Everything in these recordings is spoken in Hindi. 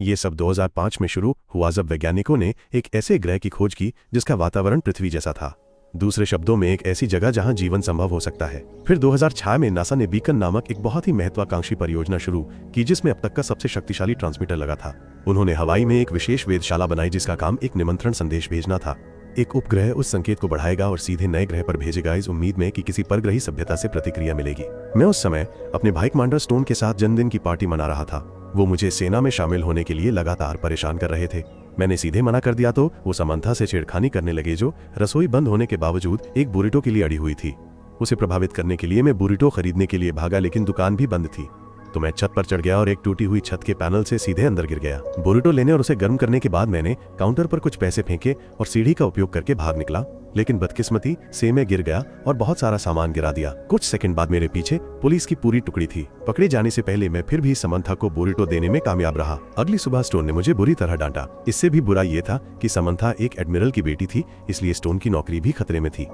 ये सब 2005 में शुरू हुआ जब वैज्ञानिकों ने एक ऐसे ग्रह की खोज की जिसका वातावरण पृथ्वी जैसा था। दूसरे शब्दों में एक ऐसी जगह जहां जीवन संभव हो सकता है। फिर 2006 में नासा ने बीकन नामक एक बहुत ही महत्वाकांक्षी परियोजना शुरू की जिसमें अब तक का सबसे शक्तिशाली ट्रांसमीटर लगा था। उन्होंने हवाई में एक विशेष वेधशाला बनाई जिसका काम एक निमंत्रण संदेश भेजना था। एक उपग्रह उस संकेत को बढ़ाएगा और सीधे नए ग्रह पर भेजेगा इस उम्मीद में कि किसी परग्रही सभ्यता से प्रतिक्रिया मिलेगी। मैं उस समय अपने भाई कमांडर स्टोन के साथ जन्मदिन की पार्टी मना रहा था। वो मुझे सेना में शामिल होने के लिए लगातार परेशान कर रहे थे। मैंने सीधे मना कर दिया तो वो समंथा से छेड़खानी करने लगे जो रसोई बंद होने के बावजूद एक बुरिटो के लिए अड़ी हुई थी। उसे प्रभावित करने के लिए मैं बुरिटो खरीदने के लिए भागा लेकिन दुकान भी बंद थी। तो मैं छत पर चढ़ गया और एक टूटी हुई छत के पैनल से सीधे अंदर गिर गया। बुरिटो लेने और उसे गर्म करने के बाद मैंने काउंटर पर कुछ पैसे फेंके और सीढ़ी का उपयोग करके भाग निकला, लेकिन बदकिस्मती से मैं गिर गया और बहुत सारा सामान गिरा दिया। कुछ सेकंड बाद मेरे पीछे पुलिस की पूरी टुकड़ी थी। पकड़े जाने से पहले मैं फिर भी समंथा को बुरिटो देने में कामयाब रहा। अगली सुबह स्टोन ने मुझे बुरी तरह डांटा। इससे भी बुरा ये था कि समंथा एक एडमिरल की बेटी थी, इसलिए स्टोन की नौकरी भी खतरे में थी।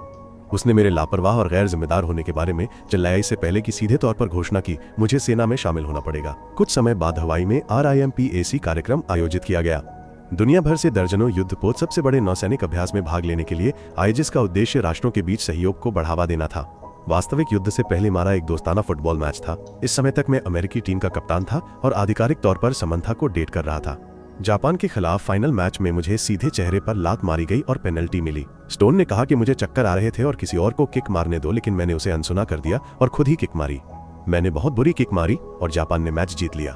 उसने मेरे लापरवाह और गैर जिम्मेदार होने के बारे में चिल्लाया इससे पहले कि सीधे तौर पर घोषणा की मुझे सेना में शामिल होना पड़ेगा। कुछ समय बाद हवाई में RIMPAC कार्यक्रम आयोजित किया गया। दुनिया भर से दर्जनों युद्धपोत सबसे बड़े नौसैनिक अभ्यास में भाग लेने के लिए आए जिसका उद्देश्य राष्ट्रों के बीच सहयोग को बढ़ावा देना था। वास्तविक युद्ध से पहले हमारा एक दोस्ताना फुटबॉल मैच था। इस समय तक मैं अमेरिकी टीम का कप्तान था और आधिकारिक तौर पर समंथा को डेट कर रहा था। जापान के खिलाफ फाइनल मैच में मुझे सीधे चेहरे पर लात मारी गई और पेनल्टी मिली। स्टोन ने कहा कि मुझे चक्कर आ रहे थे और किसी और को किक मारने दो, लेकिन मैंने उसे अनसुना कर दिया और खुद ही किक मारी। मैंने बहुत बुरी किक मारी और जापान ने मैच जीत लिया।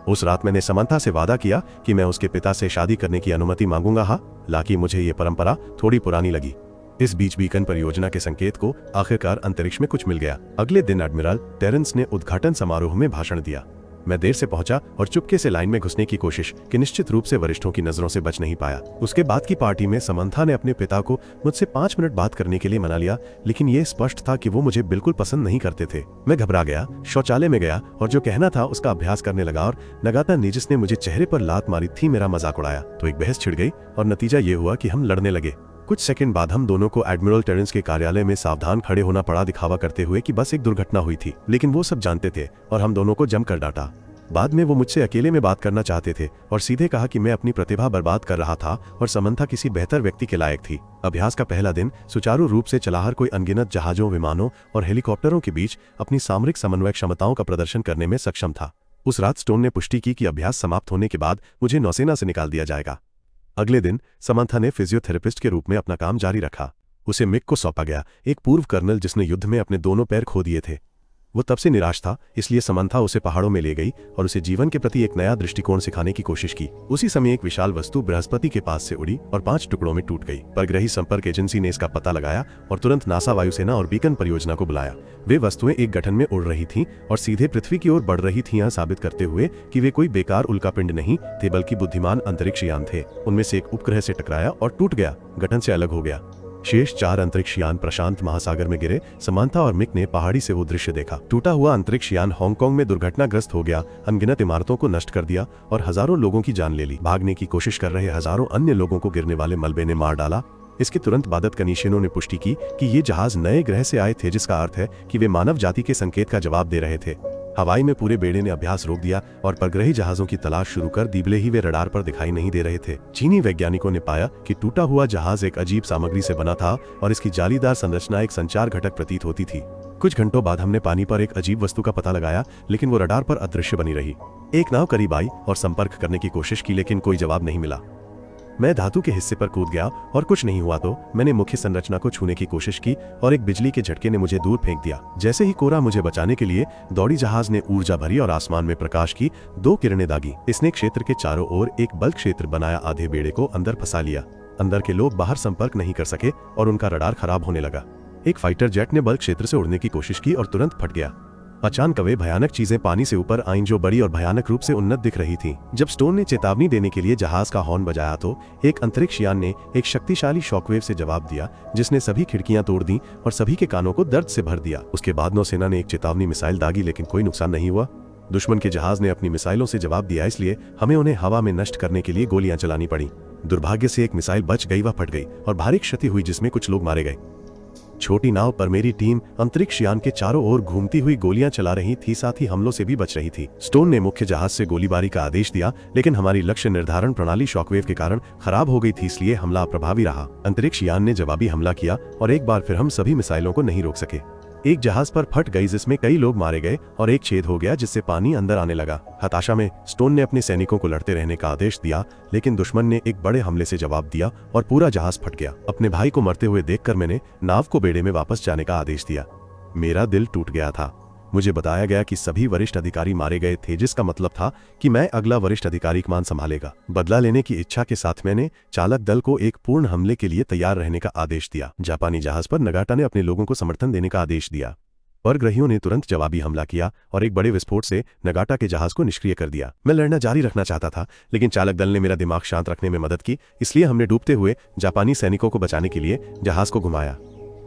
उस रात मैंने समंथा से वादा किया कि मैं उसके पिता से शादी करने की अनुमति मांगूंगा। हालांकि मुझे ये परंपरा थोड़ी पुरानी लगी। इस बीच बीकन परियोजना के संकेत को आखिरकार अंतरिक्ष में कुछ मिल गया। अगले दिन एडमिरल टेरेंस ने उद्घाटन समारोह में भाषण दिया। मैं देर से पहुंचा और चुपके से लाइन में घुसने की कोशिश कि निश्चित रूप से वरिष्ठों की नजरों से बच नहीं पाया। उसके बाद की पार्टी में समंथा ने अपने पिता को मुझसे 5 मिनट बात करने के लिए मना लिया, लेकिन यह स्पष्ट था कि वो मुझे बिल्कुल पसंद नहीं करते थे। मैं घबरा गया, शौचालय में गया और जो कहना था उसका अभ्यास करने लगा और नगाता ने जिसने मुझे चेहरे पर लात मारी थी मेरा मजाक उड़ाया। तो एक बहस छिड़ गई और नतीजा ये हुआ कि हम लड़ने लगे। कुछ सेकंड बाद हम दोनों को एडमिरल टेरेंस के कार्यालय में सावधान खड़े होना पड़ा, दिखावा करते हुए कि बस एक दुर्घटना हुई थी। लेकिन वो सब जानते थे और हम दोनों को जमकर डांटा। बाद में वो मुझसे अकेले में बात करना चाहते थे और सीधे कहा कि मैं अपनी प्रतिभा बर्बाद कर रहा था और समंथा किसी बेहतर व्यक्ति के लायक थी। अभ्यास का पहला दिन सुचारू रूप से चला। हर कोई अनगिनत जहाजों, विमानों और हेलीकॉप्टरों के बीच अपनी सामरिक समन्वय क्षमताओं का प्रदर्शन करने में सक्षम था। उस रात स्टोन ने पुष्टि की कि अभ्यास समाप्त होने के बाद मुझे नौसेना से निकाल दिया जाएगा। अगले दिन समंथा ने फिजियोथेरेपिस्ट के रूप में अपना काम जारी रखा। उसे मिक को सौंपा गया, एक पूर्व कर्नल जिसने युद्ध में अपने दोनों पैर खो दिए थे। वो तब से निराश था, इसलिए समंथा उसे पहाड़ों में ले गई और उसे जीवन के प्रति एक नया दृष्टिकोण सिखाने की कोशिश की। उसी समय एक विशाल वस्तु बृहस्पति के पास से उड़ी और 5 टुकड़ों में टूट गई। परग्रही संपर्क एजेंसी ने इसका पता लगाया और तुरंत नासा, वायुसेना और बीकन परियोजना को बुलाया। वे वस्तुएं एक गठन में उड़ रही थीं और सीधे पृथ्वी की ओर बढ़ रही थीं, यह साबित करते हुए कि वे कोई बेकार उल्कापिंड नहीं थे बल्कि बुद्धिमान अंतरिक्ष यान थे। उनमें से एक उपग्रह से टकराया और टूट गया, गठन से अलग हो गया। शेष 4 अंतरिक्ष यान प्रशांत महासागर में गिरे। समंथा और मिक ने पहाड़ी से वो दृश्य देखा। टूटा हुआ अंतरिक्ष यान हांगकांग में दुर्घटनाग्रस्त हो गया, अनगिनत इमारतों को नष्ट कर दिया और हजारों लोगों की जान ले ली। भागने की कोशिश कर रहे हजारों अन्य लोगों को गिरने वाले मलबे ने मार डाला। इसके तुरंत बाद कनीशियनों ने पुष्टि की कि ये जहाज नए ग्रह से आए थे, जिसका अर्थ है कि वे मानव जाति के संकेत का जवाब दे रहे थे। हवाई में पूरे बेड़े ने अभ्यास रोक दिया और परग्रही जहाजों की तलाश शुरू कर दी, भले ही वे रडार पर दिखाई नहीं दे रहे थे। चीनी वैज्ञानिकों ने पाया कि टूटा हुआ जहाज एक अजीब सामग्री से बना था और इसकी जालीदार संरचना एक संचार घटक प्रतीत होती थी। कुछ घंटों बाद हमने पानी पर एक अजीब वस्तु का पता लगाया, लेकिन वो रडार पर अदृश्य बनी रही। एक नाव करीब आई और संपर्क करने की कोशिश की, लेकिन कोई जवाब नहीं मिला। मैं धातु के हिस्से पर कूद गया और कुछ नहीं हुआ तो मैंने मुख्य संरचना को छूने की कोशिश की और एक बिजली के झटके ने मुझे दूर फेंक दिया। जैसे ही कोरा मुझे बचाने के लिए दौड़ी, जहाज ने ऊर्जा भरी और आसमान में प्रकाश की 2 किरणें दागी। इसने क्षेत्र के चारों ओर एक बल्क क्षेत्र बनाया, आधे बेड़े को अंदर फंसा लिया। अंदर के लोग बाहर संपर्क नहीं कर सके और उनका रडार खराब होने लगा। एक फाइटर जेट ने बल्क क्षेत्र से उड़ने की कोशिश की और तुरंत फट गया। अचानक वे भयानक चीजें पानी से ऊपर आईं जो बड़ी और भयानक रूप से उन्नत दिख रही थीं। जब स्टोन ने चेतावनी देने के लिए जहाज का हॉर्न बजाया तो एक अंतरिक्ष यान ने एक शक्तिशाली शॉकवेव से जवाब दिया, जिसने सभी खिड़कियां तोड़ दी और सभी के कानों को दर्द से भर दिया। उसके बाद नौसेना ने एक चेतावनी मिसाइल दागी, लेकिन कोई नुकसान नहीं हुआ। दुश्मन के जहाज ने अपनी मिसाइलों से जवाब दिया, इसलिए हमें उन्हें हवा में नष्ट करने के लिए गोलियां चलानी पड़ी। दुर्भाग्य से एक मिसाइल बच गई, वह फट गई और भारी क्षति हुई जिसमें कुछ लोग मारे गए। छोटी नाव पर मेरी टीम अंतरिक्ष यान के चारों ओर घूमती हुई गोलियां चला रही थी, साथ ही हमलों से भी बच रही थी। स्टोन ने मुख्य जहाज से गोलीबारी का आदेश दिया, लेकिन हमारी लक्ष्य निर्धारण प्रणाली शॉकवेव के कारण खराब हो गई थी, इसलिए हमला अप्रभावी रहा। अंतरिक्ष यान ने जवाबी हमला किया और एक बार फिर हम सभी मिसाइलों को नहीं रोक सके। एक जहाज पर फट गई जिसमें कई लोग मारे गए और एक छेद हो गया जिससे पानी अंदर आने लगा। हताशा में स्टोन ने अपने सैनिकों को लड़ते रहने का आदेश दिया, लेकिन दुश्मन ने एक बड़े हमले से जवाब दिया और पूरा जहाज फट गया। अपने भाई को मरते हुए देखकर मैंने नाव को बेड़े में वापस जाने का आदेश दिया। मेरा दिल टूट गया था। मुझे बताया गया कि सभी वरिष्ठ अधिकारी मारे गए थे, जिसका मतलब था कि मैं अगला वरिष्ठ अधिकारी कमान संभालेगा। बदला लेने की इच्छा के साथ मैंने चालक दल को एक पूर्ण हमले के लिए तैयार रहने का आदेश दिया। जापानी जहाज पर नगाटा ने अपने लोगों को समर्थन देने का आदेश दिया। परग्रहियों ने तुरंत जवाबी हमला किया और एक बड़े विस्फोट से नगाटा के जहाज को निष्क्रिय कर दिया। मैं लड़ना जारी रखना चाहता था, लेकिन चालक दल ने मेरा दिमाग शांत रखने में मदद की, इसलिए हमने डूबते हुए जापानी सैनिकों को बचाने के लिए जहाज को घुमाया।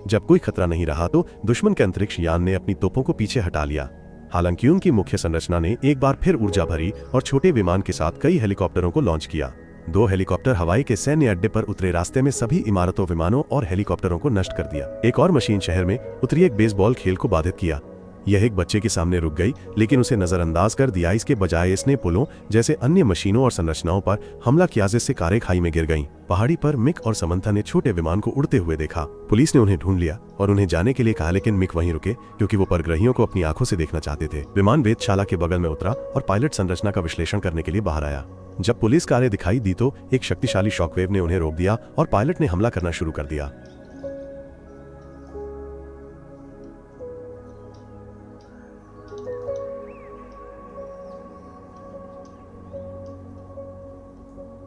जब कोई खतरा नहीं रहा तो दुश्मन के अंतरिक्ष यान ने अपनी तोपों को पीछे हटा लिया। हालांकि उनकी मुख्य संरचना ने एक बार फिर ऊर्जा भरी और छोटे विमान के साथ कई हेलीकॉप्टरों को लॉन्च किया। 2 हेलीकॉप्टर हवाई के सैन्य अड्डे पर उतरे, रास्ते में सभी इमारतों, विमानों और हेलीकॉप्टरों को नष्ट कर दिया। एक और मशीन शहर में उतरी एक बेसबॉल खेल को बाधित किया। यह एक बच्चे के सामने रुक गई, लेकिन उसे नजरअंदाज कर दिया। इसके बजाय इसने पुलों जैसे अन्य मशीनों और संरचनाओं पर हमला किया, जिससे कारें खाई में गिर गईं। पहाड़ी पर मिक और समंथा ने छोटे विमान को उड़ते हुए देखा। पुलिस ने उन्हें ढूंढ लिया और उन्हें जाने के लिए कहा, लेकिन मिक वहीं रुके क्योंकि वो परग्रहियों को अपनी आंखों से देखना चाहते थे। विमान वेधशाला के बगल में उतरा और पायलट संरचना का विश्लेषण करने के लिए बाहर आया। जब पुलिस कारें दिखाई दी तो एक शक्तिशाली शॉकवेव ने उन्हें रोक दिया और पायलट ने हमला करना शुरू कर दिया।